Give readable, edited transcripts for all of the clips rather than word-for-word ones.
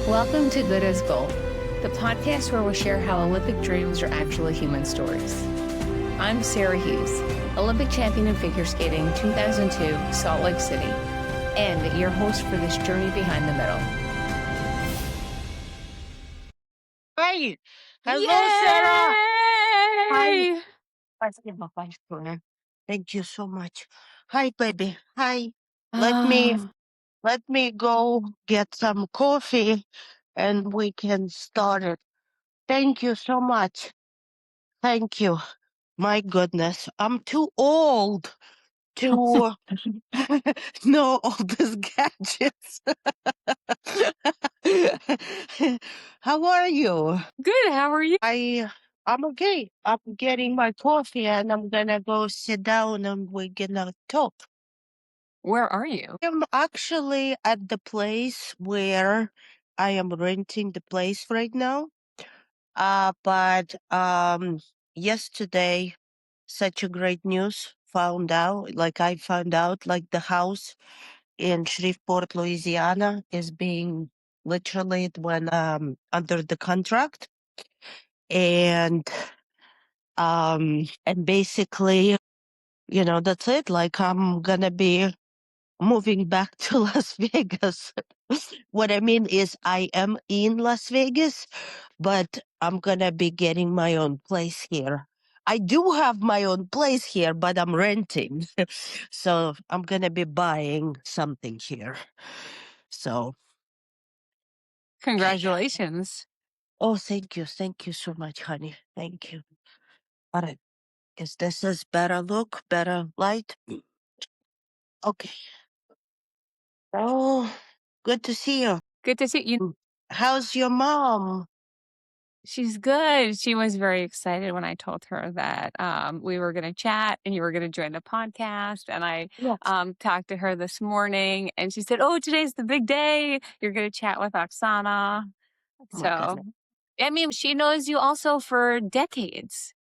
Welcome to Good as Gold, the podcast where we share how Olympic dreams are actually human stories. I'm Sarah Hughes, Olympic champion in figure skating 2002 Salt Lake City, and your host for this journey behind the medal. Hi. Hello, Sarah. Hi. Спасибо большое. Thank you so much. Hi, baby. Hi. Let me go get some coffee and we can start it. Thank you so much. Thank you. My goodness. I'm too old to know all these gadgets. How are you? Good, how are you? I'm okay. I'm getting my coffee and I'm gonna go sit down and we're gonna talk. Where are you? I'm actually at the place where I am renting the place right now. But yesterday such a great news I found out like the house in Shreveport, Louisiana is being literally it went under the contract and basically, that's it. Like I'm gonna be moving back to Las Vegas. What I mean is I am in Las Vegas, but I'm gonna be getting my own place here. I do have my own place here, but I'm renting. So I'm gonna be buying something here. So okay. Congratulations. Oh, thank you. Thank you so much, honey. Thank you. All right. Guess this is better look, better light. Okay. Oh, good to see you. Good to see you. How's your mom? She's good. She was very excited when I told her that we were going to chat and you were going to join the podcast. And I Yes. talked to her this morning and she said, "Oh, today's the big day. You're going to chat with Oksana." Oh my So, goodness. I mean, she knows you also for decades.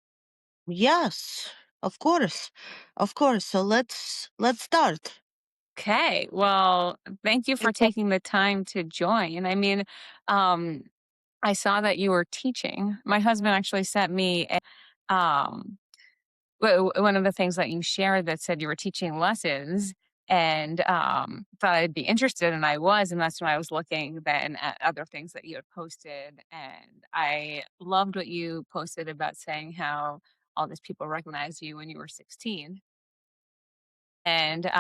Yes, of course. Of course. So let's start. Okay. Well, thank you for taking the time to join. I mean, um, I saw that you were teaching. My husband actually sent me um, one of the things that you shared that said you were teaching lessons and thought I'd be interested, and I was, and that's when I was looking then at other things that you had posted, and I loved what you posted about saying how all these people recognize you when you were 16, and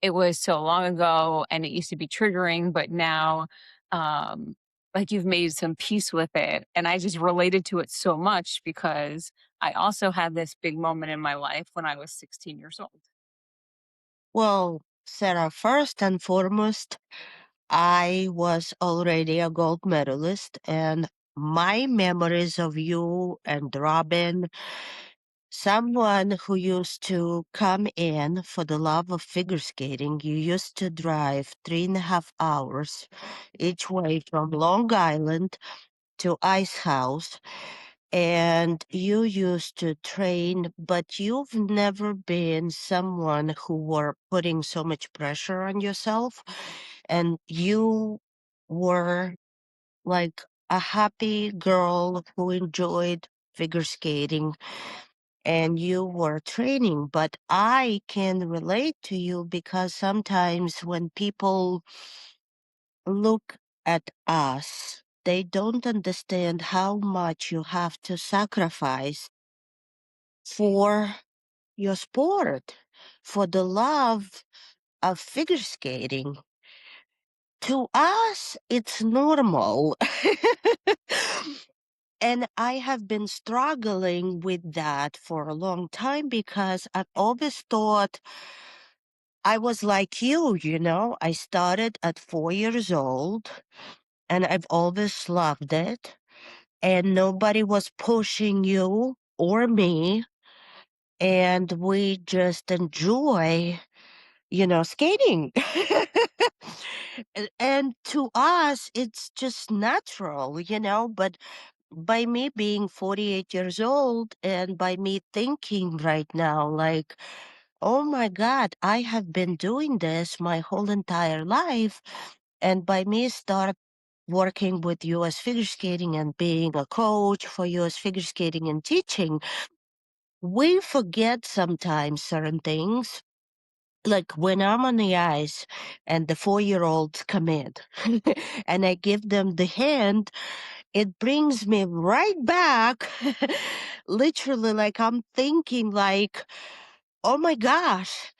it was so long ago and it used to be triggering, but now like you've made some peace with it, and I just related to it so much because I also had this big moment in my life when I was 16 years old. Well, Sarah, first and foremost, I was already a gold medalist and my memories of you and Robin, someone who used to come in for the love of figure skating, you used to drive 3.5 hours each way from Long Island to Ice House, and you used to train, but you've never been someone who were putting so much pressure on yourself, and you were like a happy girl who enjoyed figure skating and you were training. But I can relate to you because sometimes when people look at us, they don't understand how much you have to sacrifice for your sport, for the love of figure skating. To us, it's normal. And I have been struggling with that for a long time because I've always thought I was like you. I started at 4 years old and I've always loved it. And nobody was pushing you or me. And we just enjoy skating. And to us, it's just natural. But by me being 48 years old and by me thinking right now, like, oh my God, I have been doing this my whole entire life. And by me start working with US figure skating and being a coach for US figure skating and teaching, we forget sometimes certain things. Like when I'm on the ice and the 4-year-olds come in and I give them the hand, it brings me right back. Literally, like I'm thinking like, oh my gosh,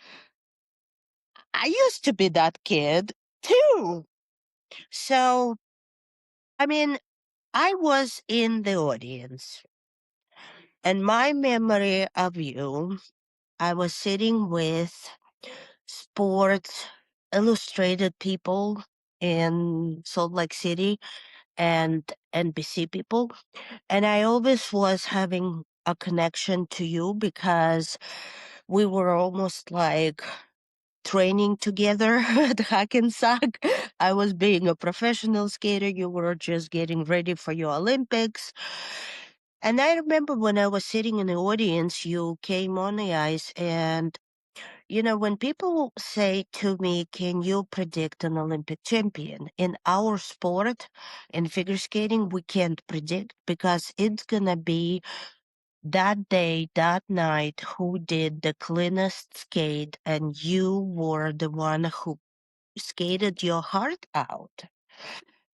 I used to be that kid too. So, I mean, I was in the audience, and my memory of you, I was sitting with Sports Illustrated people in Salt Lake City and NBC people. And I always was having a connection to you because we were almost like training together at Hackensack. I was being a professional skater. You were just getting ready for your Olympics. And I remember when I was sitting in the audience, you came on the ice. And, when people say to me, can you predict an Olympic champion? In our sport, in figure skating, we can't predict because it's going to be that day, that night, who did the cleanest skate, and you were the one who skated your heart out.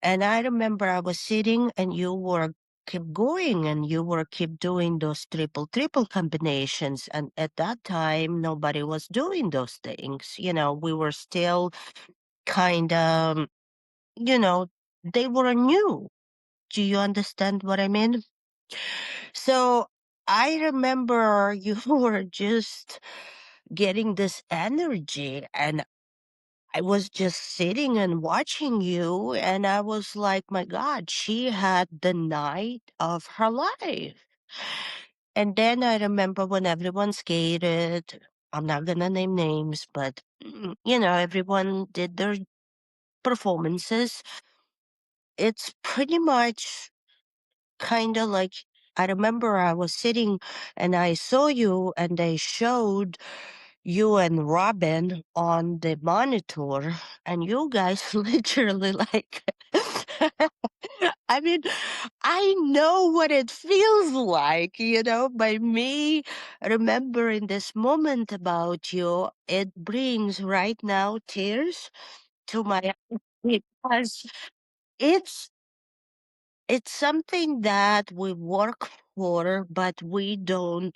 And I remember I was sitting and you were keep going and you were keep doing those triple combinations. And at that time, nobody was doing those things. We were still kind of, you know, they were new. Do you understand what I mean? So I remember you were just getting this energy, and I was just sitting and watching you, and I was like, my God, she had the night of her life. And then I remember when everyone skated, I'm not gonna name names, but everyone did their performances. It's pretty much kind of like I remember I was sitting and I saw you and they showed you and Robin on the monitor, and you guys literally like I mean, I know what it feels like, by me remembering this moment about you, it brings right now tears to my eyes because it's it's something that we work for, but we don't.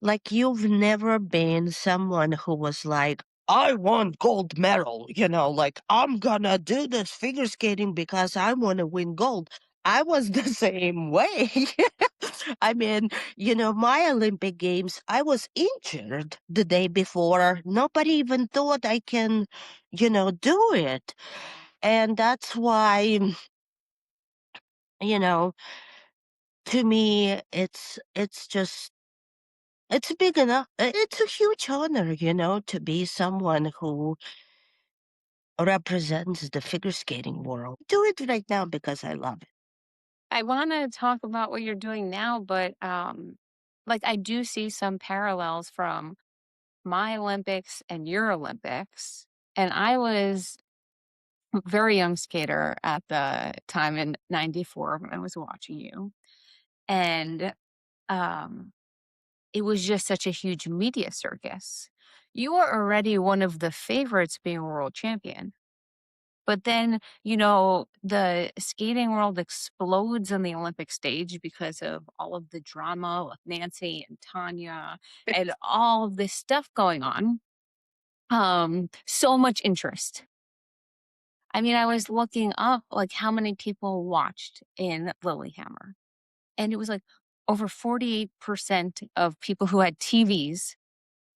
Like, you've never been someone who was like, I want gold medal, like I'm gonna do this figure skating because I want to win gold. I was the same way. I mean, my Olympic Games, I was injured the day before. Nobody even thought I can, do it. And that's why, you know, to me, it's just it's big enough. It's a huge honor, to be someone who represents the figure skating world. Do it right now because I love it. I want to talk about what you're doing now, but like I do see some parallels from my Olympics and your Olympics. And I was a very young skater at the time in 94 when I was watching you. And um, it was just such a huge media circus. You were already one of the favorites being a world champion. But then, the skating world explodes on the Olympic stage because of all of the drama with Nancy and Tanya and all of this stuff going on. So much interest. I mean, I was looking up like how many people watched in Lilyhammer, and it was like over 48% of people who had TVs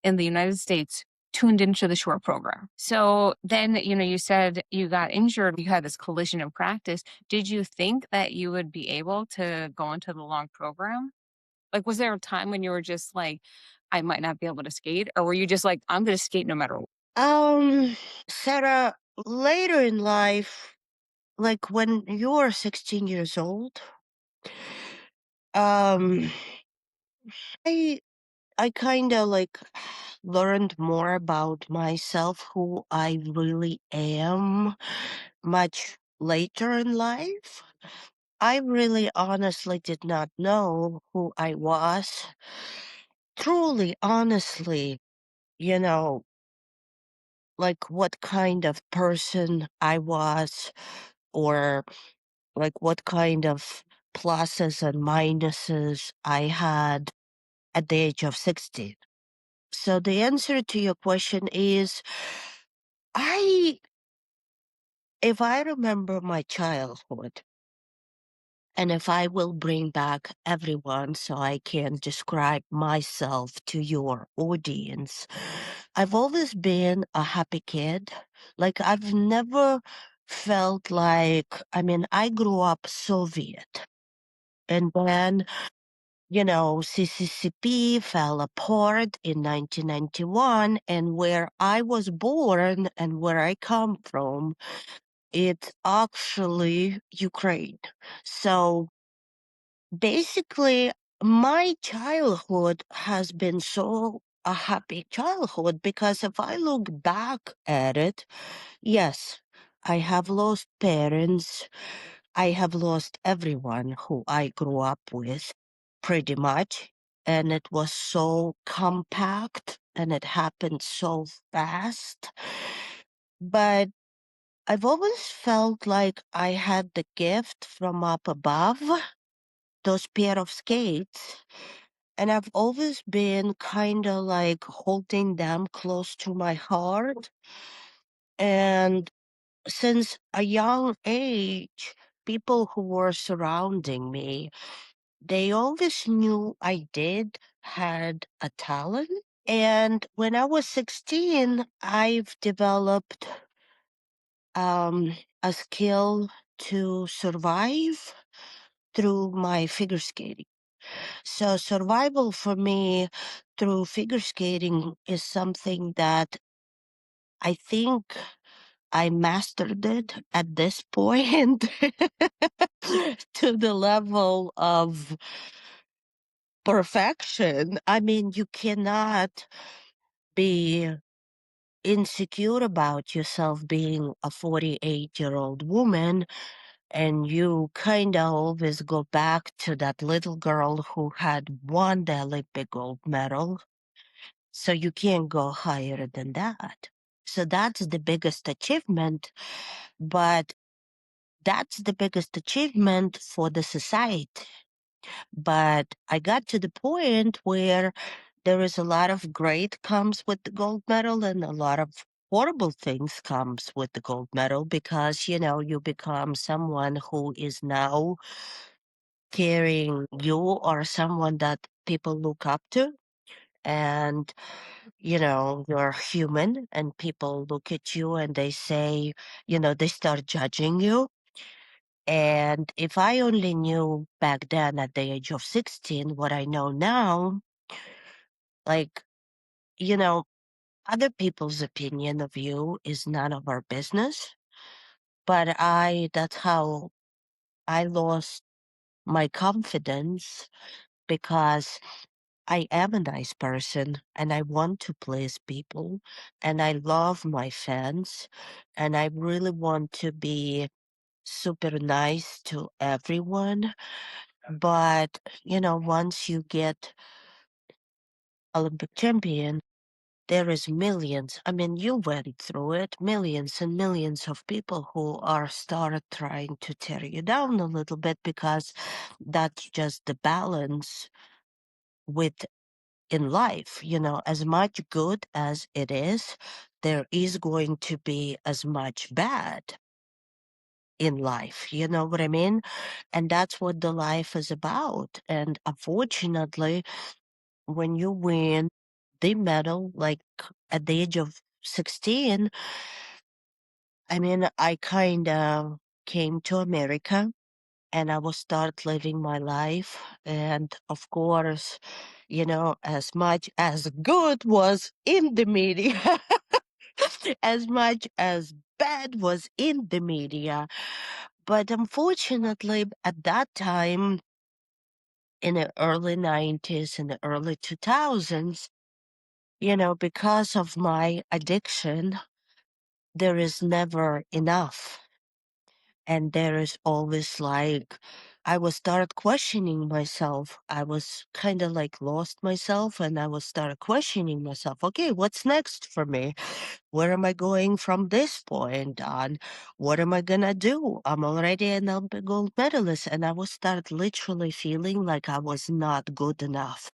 in the United States tuned into the short program. So then, you said you got injured, you had this collision in practice. Did you think that you would be able to go into the long program? Like, was there a time when you were just like, I might not be able to skate? Or were you just like, I'm going to skate no matter what? Um, Sarah, later in life, like when you were 16 years old, um, I I kind of like learned more about myself, who I really am, much. later in life, I really honestly did not know who I was. Truly, honestly, you know, like what kind of person I was, or like what kind of pluses and minuses I had at the age of 16. So the answer to your question is I if I remember my childhood, and if I will bring back everyone so I can describe myself to your audience, I've always been a happy kid. Like, I've never felt like, I mean, I grew up Soviet. And then, CCCP fell apart in 1991. And where I was born and where I come from, it's actually Ukraine. So, basically, my childhood has been so a happy childhood because if I look back at it, yes, I have lost parents. I have lost everyone who I grew up with pretty much. And it was so compact and it happened so fast. But I've always felt like I had the gift from up above, those pair of skates. And I've always been kind of like holding them close to my heart. And since a young age, people who were surrounding me, they always knew I did had a talent. And when I was 16, I've developed a skill to survive through my figure skating. So survival for me through figure skating is something that I think I mastered it at this point to the level of perfection. I mean, you cannot be insecure about yourself being a 48-year-old woman, and you kind of always go back to that little girl who had won the Olympic gold medal. So you can't go higher than that. So that's the biggest achievement, but that's the biggest achievement for the society. But I got to the point where there is a lot of great comes with the gold medal and a lot of horrible things comes with the gold medal because, you become someone who is now carrying you or someone that people look up to. And you're human and people look at you and they say, they start judging you. And if I only knew back then at the age of 16 what I know now, like, you know, other people's opinion of you is none of our business. But that's how I lost my confidence because I am a nice person and I want to please people and I love my fans and I really want to be super nice to everyone. But, once you get Olympic champion, there is millions. I mean, you went through it, millions and millions of people who are started trying to tear you down a little bit because that's just the balance with in life, as much good as it is, there is going to be as much bad in life. You know what I mean? And that's what the life is about. And unfortunately, when you win the medal, like at the age of 16, I mean, I kind of came to America and I will start living my life. And of course, as much as good was in the media, as much as bad was in the media. But unfortunately, at that time, in the early 90s and the early 2000s, because of my addiction, there is never enough. And there is always like, I was start questioning myself. I was kind of like lost myself and I was start questioning myself. Okay, what's next for me? Where am I going from this point on? What am I gonna do? I'm already an Olympic gold medalist and I was start literally feeling like I was not good enough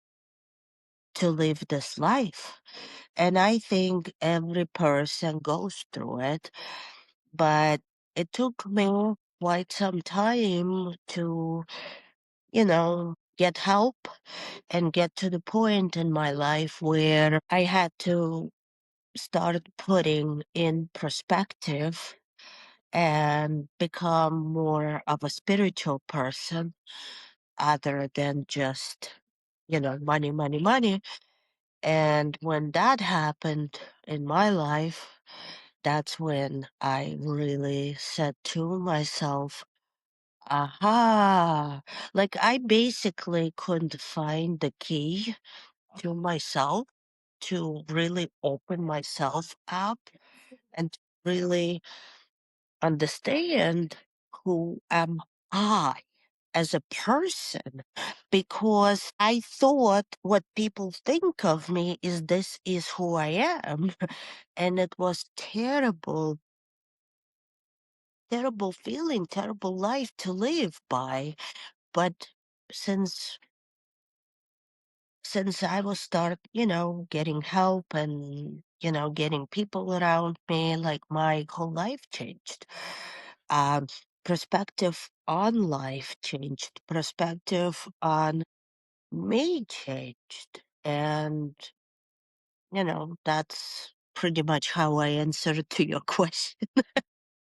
to live this life. And I think every person goes through it, but it took me quite some time to, get help and get to the point in my life where I had to start putting in perspective and become more of a spiritual person other than just, money, money, money. And when that happened in my life, that's when I really said to myself, aha, like I basically couldn't find the key to myself to really open myself up and to really understand who am I as a person, because I thought what people think of me is this is who I am. And it was terrible, terrible feeling, terrible life to live by. But since since I was start, getting help and, getting people around me, like my whole life changed. Um, Perspective on life changed. Perspective on me changed. And, that's pretty much how I answered to your question.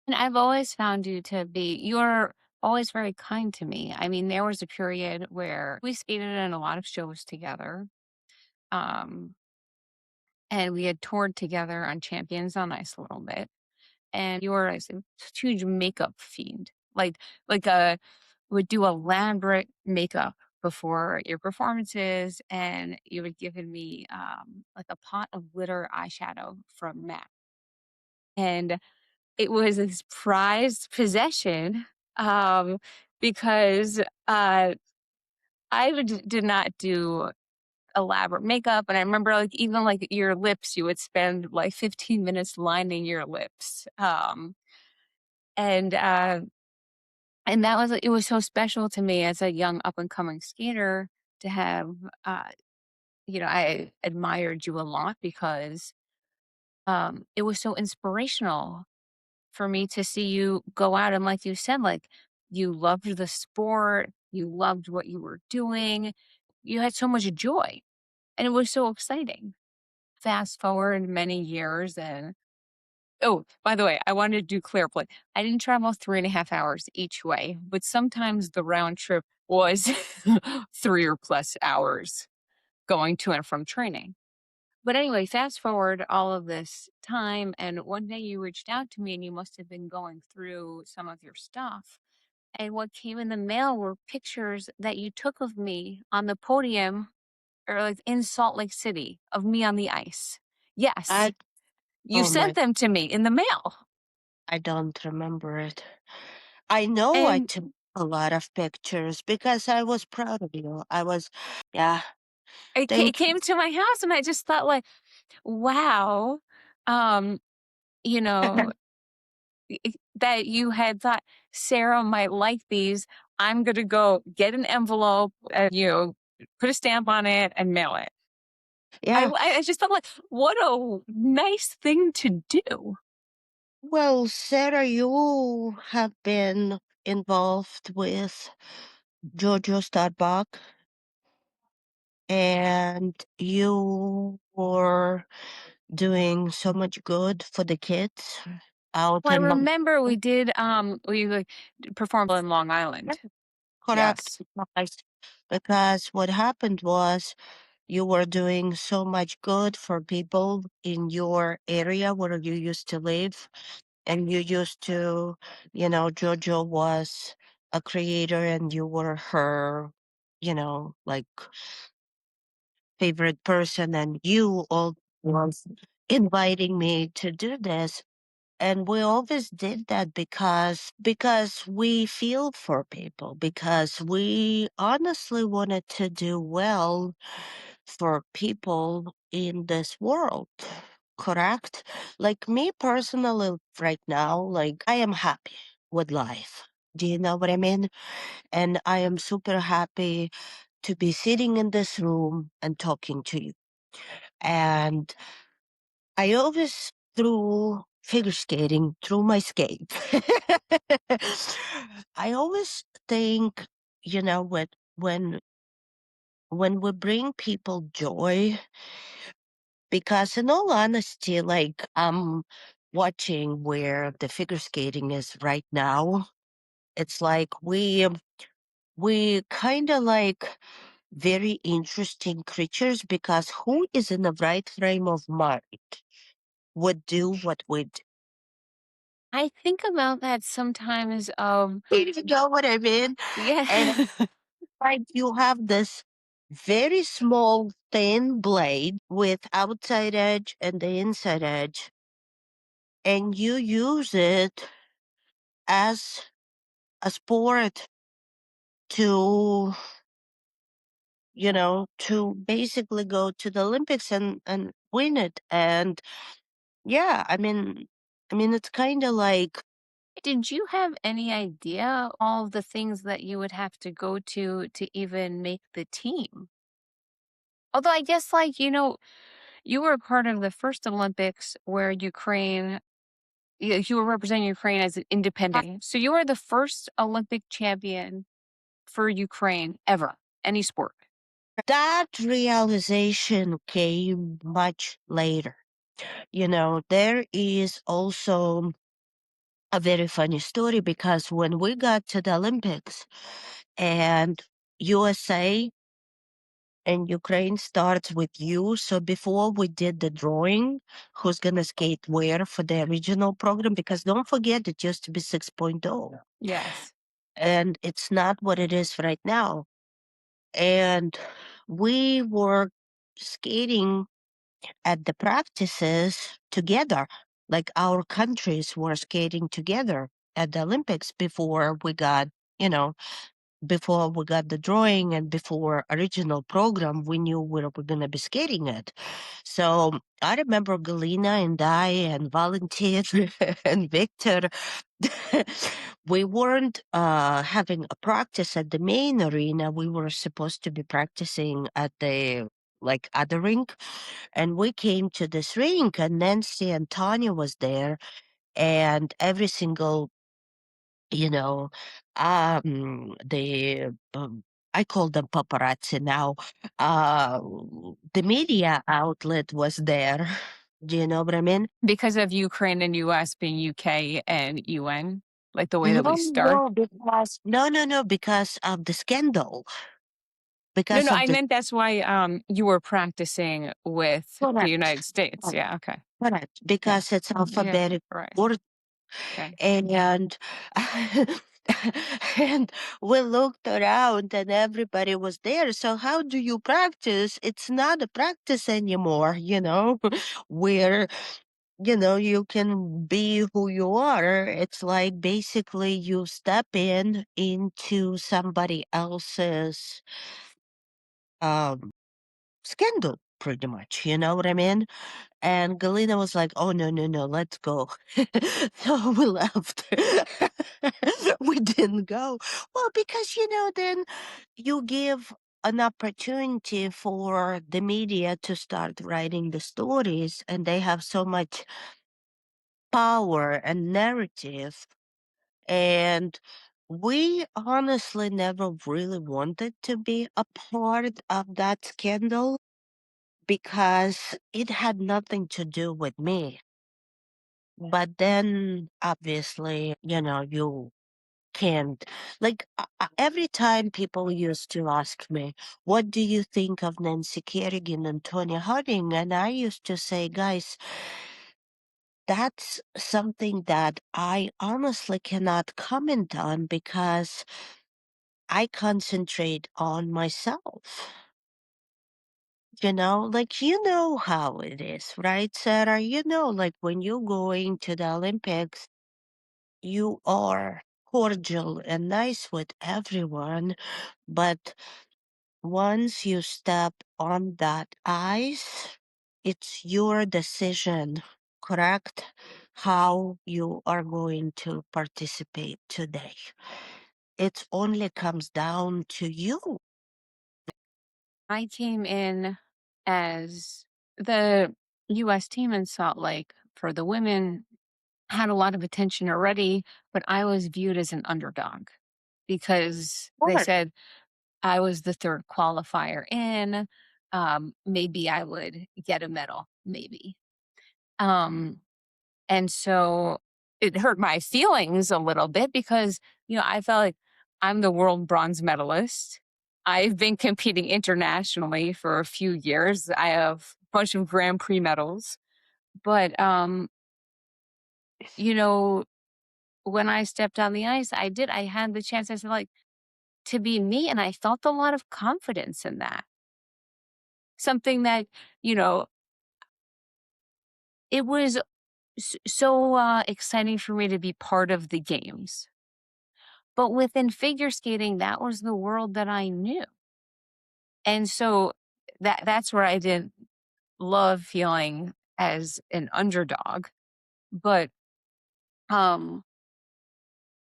And I've always found you're always very kind to me. I mean, there was a period where we skated in a lot of shows together. Um, and we had toured together on Champions on Ice a little bit. And you were a huge makeup fiend. Like would do elaborate makeup before your performances, and you had given me like a pot of glitter eyeshadow from MAC. And it was this prized possession, um, because, did not do elaborate makeup, and I remember, like, even, like, your lips, you would spend, like, 15 minutes lining your lips, and, uh, and that was it was so special to me as a young up-and-coming skater to have, uh I admired you a lot because, it was so inspirational for me to see you go out and like you said, like, you loved the sport, you loved what you were doing, you had so much joy, and it was so exciting. Fast forward many years and oh, by the way, I wanted to do clear play. I didn't travel 3.5 hours each way, but sometimes the round trip was 3 or plus hours going to and from training. But anyway, fast forward all of this time, and one day you reached out to me and you must have been going through some of your stuff. And what came in the mail were pictures that you took of me on the podium or like in Salt Lake City of me on the ice. Yes, I, you oh sent my, them to me in the mail. I don't remember it. I know I And took a lot of pictures because I was proud of you. Yeah, it thank you. came to my house and I just thought like, wow, um, you know, that you had thought Sarah might like these. I'm going to go get an envelope and, put a stamp on it and mail it. Yeah, I just thought like, what a nice thing to do. well, Sarah, you have been involved with Jojo Starbuck and you were doing so much good for the kids out Well, I in my remember we like performed in Long Island. correct Yes. nice. Because what happened was you were doing so much good for people in your area where you used to live. And you used to, Jojo was a creator and you were her, like favorite person, and you all was inviting me to do this. And we always did that because we feel for people, because we honestly wanted to do well for people in this world. Correct? Like me personally right now, like I am happy with life. Do you know what I mean? And I am super happy to be sitting in this room and talking to you. And I always through figure skating, through my skate. I always think, you know, when when we bring people joy, because in all honesty, like I'm watching where the figure skating is right now. It's like we kind of like very interesting creatures because who is in the right frame of mind would do what we do. I think about that sometimes of You know what I mean? And yeah. like you have this very small thin blade with outside edge and the inside edge, and you use it as a sport to, to basically go to the Olympics and win it. And yeah, I mean it's kind of like Did you have any idea all the things that you would have to go to even make the team? Although I guess like, you were a part of the first Olympics where Ukraine you were representing Ukraine as an independent. So you were the first Olympic champion for Ukraine ever, any sport. that realization came much later. There is also a very funny story because when we got to the Olympics and USA and Ukraine starts with you. So before we did the drawing, who's gonna skate where for the original program, because don't forget it used to be 6.0 Yes. and it's not what it is right now. And we were skating at the practices together, like our countries were skating together at the Olympics you know, before we got the drawing and before original program, we knew where we're gonna be skating it. So I remember Galina and I and Valentin and Victor. We weren't having a practice at the main arena. We were supposed to be practicing at the like other rink, and we came to this rink, and Nancy and Tanya was there, and every single you know, the I call them paparazzi now. Uh, the media outlet was there. Do you know what I mean? Because of Ukraine and US being UK and UN, like the way that we No, start. no, because no, because of the scandal. No, Because no, of I the meant that's why you were practicing with the correct, United States. correct, Yeah, okay. correct. Yeah. Because it's Yeah. alphabetic Right. order, Okay. and and we looked around and everybody was there. So how do you practice? It's not a practice anymore, where, you can be who you are. It's like basically you step into somebody else's um scandal pretty much, you know what I mean? And Galina was like, "Oh no, no, no, let's go." So we left. We didn't go. Well, because then you give an opportunity for the media to start writing the stories, and they have so much power and narrative. And we honestly never really wanted to be a part of that scandal because it had nothing to do with me. But then obviously, you can't. Like every time people used to ask me, what do you think of Nancy Kerrigan and Tony Harding? And I used to say, guys, that's something that I honestly cannot comment on because I concentrate on myself. like, you know how it is, right, Sarah? Like when you're going to the Olympics, you are cordial and nice with everyone, but once you step on that ice, it's your decision, correct? How you are going to participate today. It only comes down to you. I came in as the US team in Salt Lake for the women had a lot of attention already, but I was viewed as an underdog because they Sure. said I was the third qualifier in. Maybe I would get a medal, maybe. Um, and so it hurt my feelings a little bit because, I felt like I'm the world bronze medalist. I've been competing internationally for a few years. I have a bunch of Grand Prix medals. But, you know, when I stepped on the ice, I had the chance, I said, like, to be me. And I felt a lot of confidence in that. Something that, you know, it was so exciting for me to be part of the games. But within figure skating, that was the world that I knew. And so that's where I didn't love feeling as an underdog. But um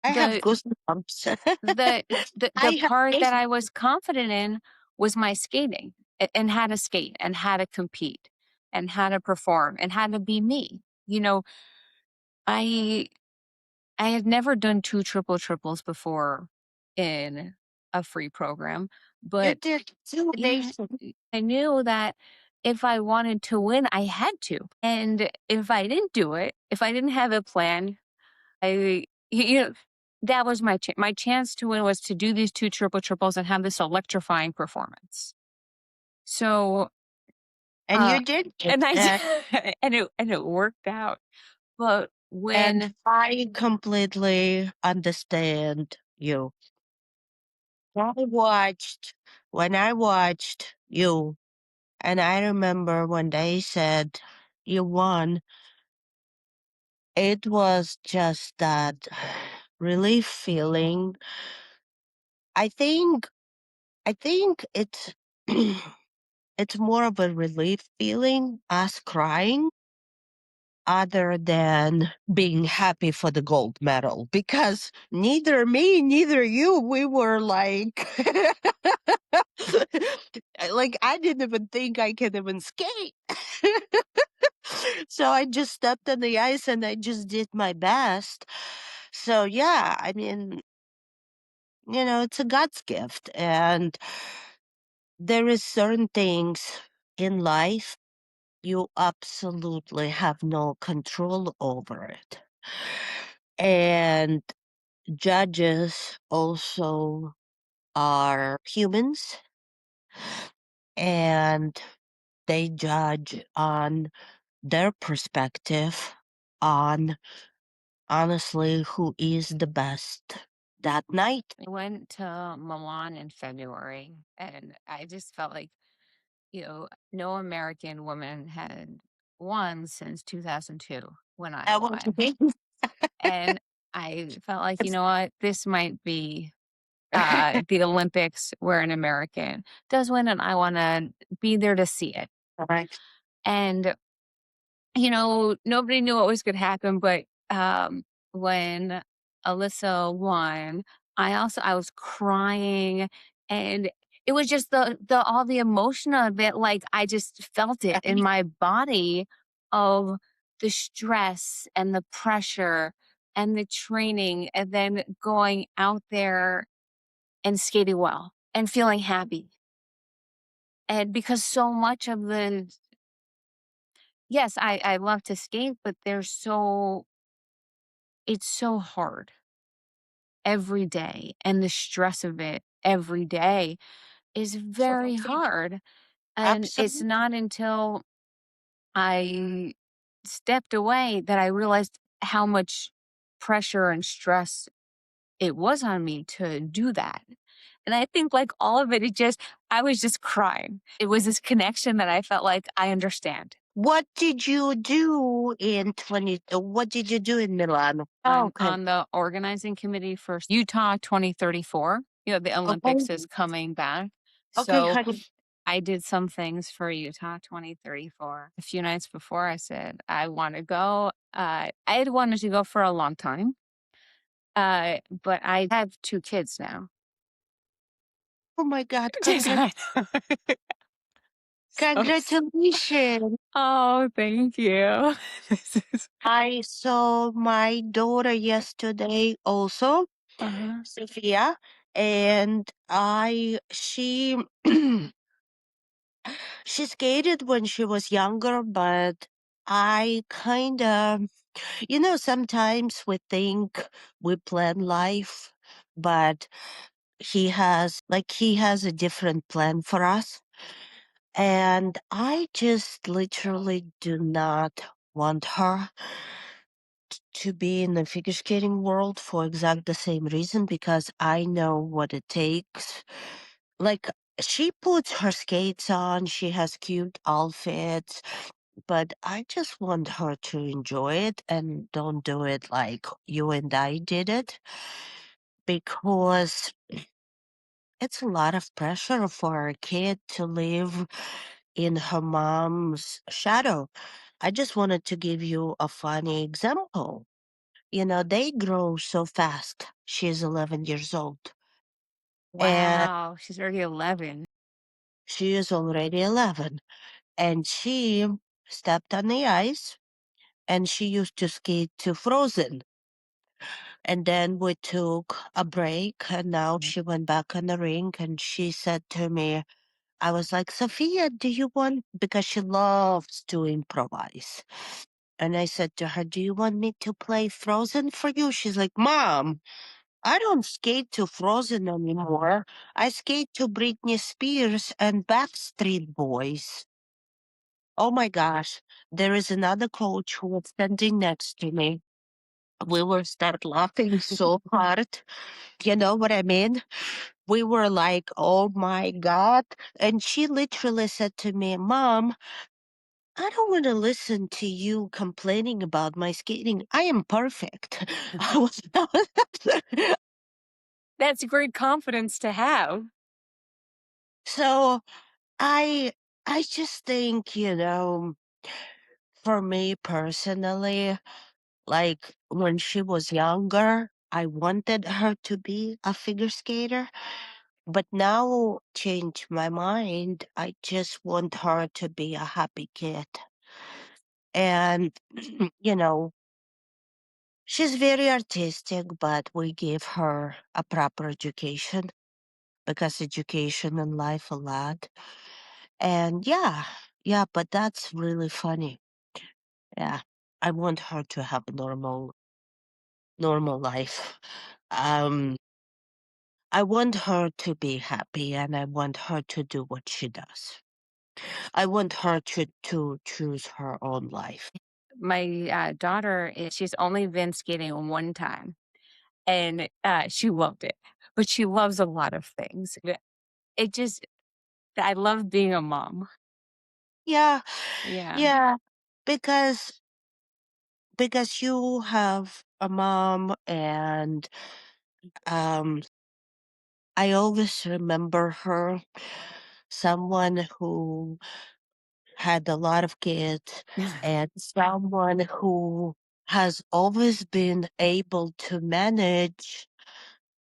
I have the goosebumps. the the I have part that goosebumps. I was confident in was my skating and how to skate and how to compete and how to perform and how to be me. I I had never done 2 triple triples before in a free program, You but did two yeah, nations. I knew that if I wanted to win, I had to. And if I didn't do it, if I didn't have a plan, you know, that was my chance to win was to do these 2 triple triples and have this electrifying performance. So, And uh, you did and it. I and it worked out. But And when I completely understand you. I watched when I watched you, and I remember when they said you won, it was just that relief feeling. I think I think it's it's more of a relief feeling, us crying, other than being happy for the gold medal, because neither me, neither you, we were like, like I didn't even think I could even skate. So I just stepped on the ice and I just did my best. So yeah, I mean, it's a God's gift, and there is certain things in life you absolutely have no control over it. And judges also are humans, and they judge on their perspective on honestly who is the best that night. I went to Milan in February, and I just felt like, no American woman had won since 2002 when I That was won. And I felt like, you it's know what, this might be the Olympics where an American does win, and I want to be there to see it. correct. And nobody knew what was gonna happen, but, when Alyssa won, I was crying, and it was just the all the emotion of it, like, I just felt it in my body of the stress and the pressure and the training, and then going out there and skating well and feeling happy. And because so much of the yes, I love to skate, but it's so hard every day, and the stress of it every day is very Absolutely. hard, and it's Absolutely. not until I stepped away that I realized how much pressure and stress it was on me to do that. And I think like all of it, I was just crying. It was this connection that I felt like I understand. What did you do in what did you do in Milano? Oh, I'm okay. on the organizing committee for Utah 2034. The Okay. Olympics is coming back. Okay, So honey. I did some things for Utah 2034. A few nights before, I said, I want to go. I had wanted to go for a long time, but I have two kids now. Oh my God, Yes, I know. So, congratulations. oh, thank you. This is, I saw my daughter yesterday also, uh-huh. Sophia, and I she she skated when she was younger, but I kind of, sometimes we think we plan life, but he has a different plan for us. And I just literally do not want her to be in the figure skating world for exact the same reason because I know what it takes. Like she puts her skates on, she has cute outfits, but I just want her to enjoy it and don't do it like you and I did it because it's a lot of pressure for a kid to live in her mom's shadow. I just wanted to give you a funny example. They grow so fast. She's 11 years old and Wow, she's already 11. she is already 11. And she stepped on the ice and she used to skate to Frozen. And then we took a break and now she went back on the rink and she said to me, I was like, Sophia, do you want, because she loves to improvise. And I said to her, do you want me to play Frozen for you? She's like, Mom, I don't skate to Frozen anymore. I skate to Britney Spears and Backstreet Boys. Oh my gosh. There is another coach who was standing next to me. We were start laughing so hard. You know what I mean? We were like, oh my God. And she literally said to me, Mom, I don't want to listen to you complaining about my skating. I am perfect. That's great confidence to have. So I I just think, for me personally, like when she was younger, I wanted her to be a figure skater, but now changed my mind. I just want her to be a happy kid. And you know, she's very artistic, but we give her a proper education because education in life a lot. And yeah, but that's really funny. Yeah. I want her to have a normal life. Um, I want her to be happy and I want her to do what she does. I want her to choose her own life. My daughter, she's only been skating one time and she loved it, but she loves a lot of things. It just, I love being a mom. Yeah, Yeah. yeah, because you have a mom and um I always remember her, someone who had a lot of kids and someone who has always been able to manage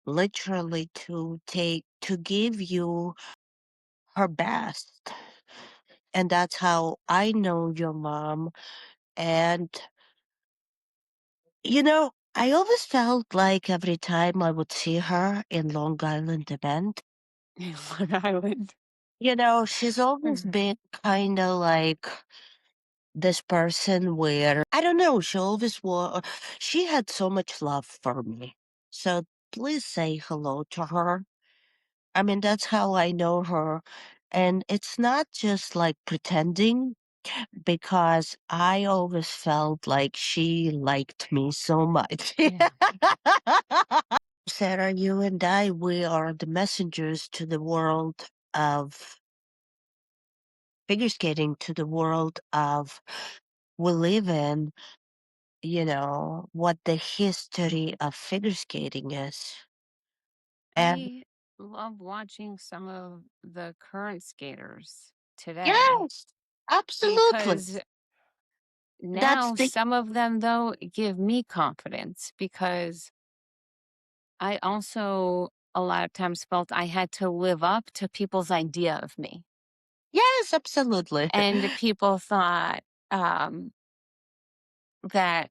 literally to give you her best. And that's how I know your mom. And I always felt like every time I would see her in Long Island event, Long Island. she's always been kind of like this person where I don't know, she had so much love for me. So please say hello to her. I mean, that's how I know her. And it's not just like pretending because I always felt like she liked me so much. Yeah. Sarah, you and I, we are the messengers to the world of figure skating, to the world of we live in, what the history of figure skating is. And I love watching some of the current skaters today yes, absolutely. because That's now the some of them, though, give me confidence because I also a lot of times felt I had to live up to people's idea of me. yes, absolutely. And people thought um, that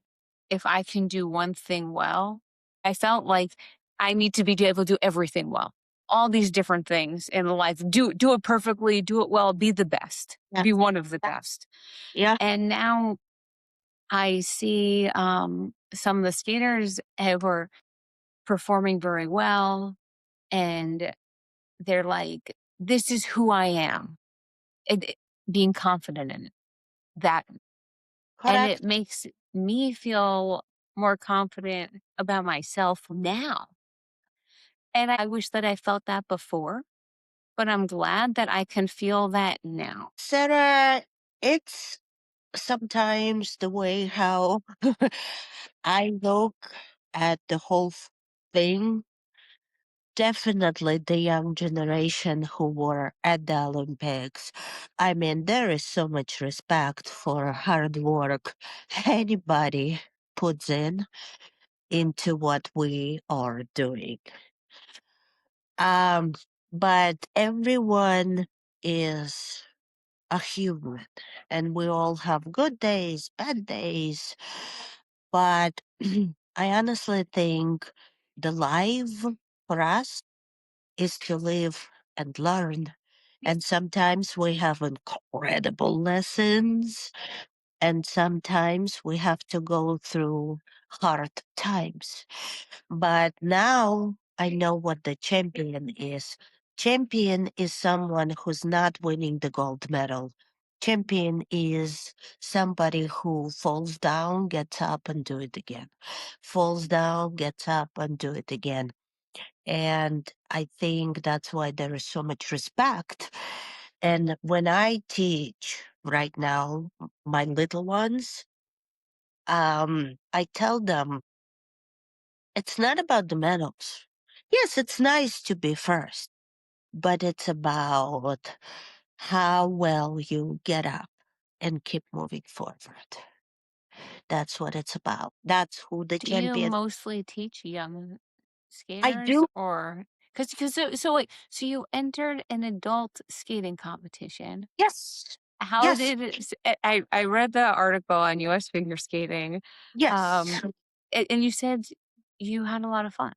if I can do one thing well, I felt like I need to be able to do everything well. All these different things in life. Do it perfectly, do it well, be the best, Yeah, be one of the yeah, best. yeah, And now I see some of the skaters were performing very well, and they're like, "This is who I am," being confident in it. That and it correct. makes me feel more confident about myself now. And I wish that I felt that before, but I'm glad that I can feel that now. Sarah, it's sometimes the way how I look at the whole thing. Definitely the young generation who were at the Olympics. I mean, there is so much respect for hard work anybody puts in into what we are doing. Um, but everyone is a human and we all have good days, bad days. But I honestly think the life for us is to live and learn. And sometimes we have incredible lessons, and sometimes we have to go through hard times. But now I know what the champion is. Champion is someone who's not winning the gold medal. Champion is somebody who falls down, gets up, and do it again. Falls down, gets up, and do it again. And I think that's why there is so much respect. And when I teach right now, my little ones, I tell them it's not about the medals. Yes, it's nice to be first, but it's about how well you get up and keep moving forward. That's what it's about. That's who the Do you champion. mostly teach young I skaters do. or because so you entered an adult skating competition. Yes. How Yes. did it, I read the article on US figure skating. Yes. Um and you said you had a lot of fun.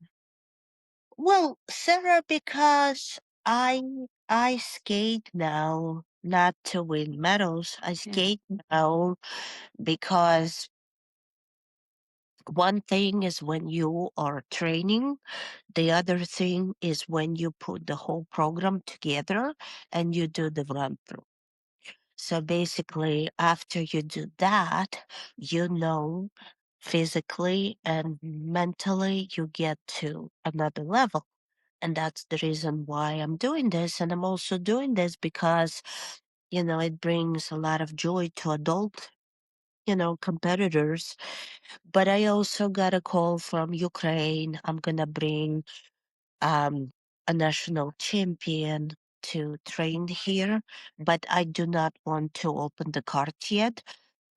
Well, Sarah, because I skate now not to win medals. I Yeah. skate now because one thing is when you are training, the other thing is when you put the whole program together and you do the run through. So basically, after you do that, you know physically and mentally you get to another level. And that's the reason why I'm doing this. And I'm also doing this because, it brings a lot of joy to adult, competitors. But I also got a call from Ukraine. I'm going to bring um, a national champion to train here, but I do not want to open the card yet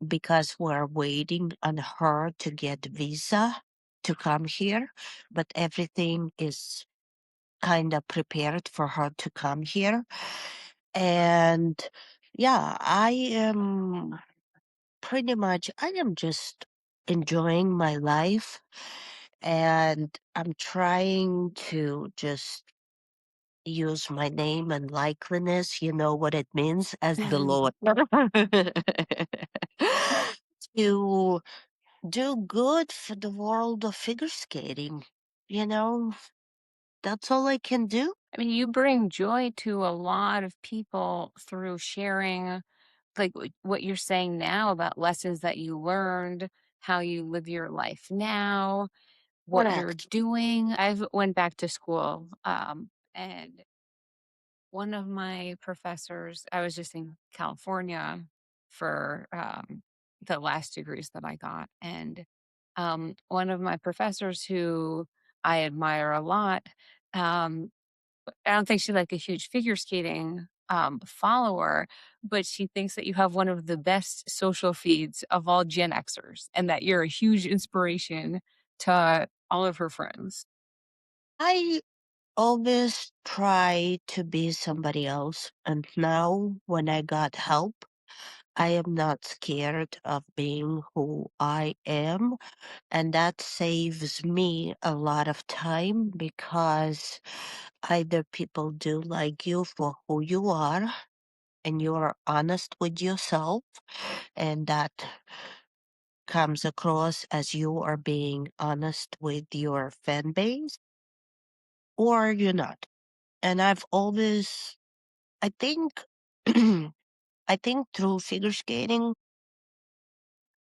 because we're waiting on her to get visa to come here. But everything is kind of prepared for her to come here. And yeah, I am just enjoying my life and I'm trying to just use my name and likeliness, you know what it means as the Lord. To do good for the world of figure skating. You know, that's all I can do. I mean, you bring joy to a lot of people through sharing, like what you're saying now about lessons that you learned, how you live your life now. what you're Correct. doing. I've went back to school, and one of my professors, I was just in California for the last degrees that I got. And one of my professors who I admire a lot, um, I don't think she's like a huge figure skating follower, but she thinks that you have one of the best social feeds of all Gen Xers and that you're a huge inspiration to all of her friends. I always try to be somebody else. And now, when I got help, I am not scared of being who I am. And that saves me a lot of time because either people do like you for who you are and you're honest with yourself, and that comes across as you are being honest with your fan base, or you're not. And I've always, I think, I think through figure skating,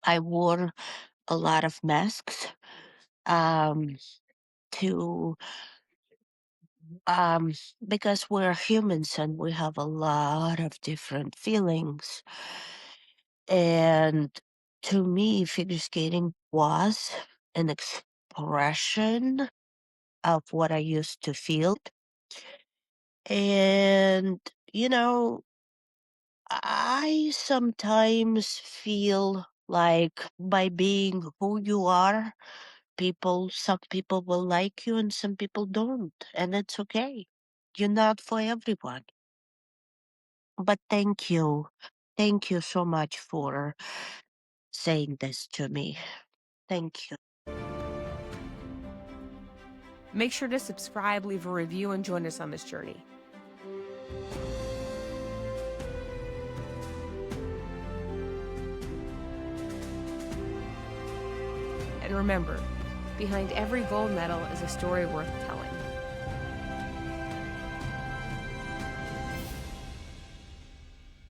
I wore a lot of masks um, to um, because we're humans and we have a lot of different feelings. And to me, figure skating was an expression of what I used to feel. And, you know, I sometimes feel like by being who you are, some people will like you and some people don't. And it's okay. You're not for everyone. But thank you. Thank you so much for saying this to me. Thank you. Make sure to subscribe, leave a review, and join us on this journey. And remember, behind every gold medal is a story worth telling.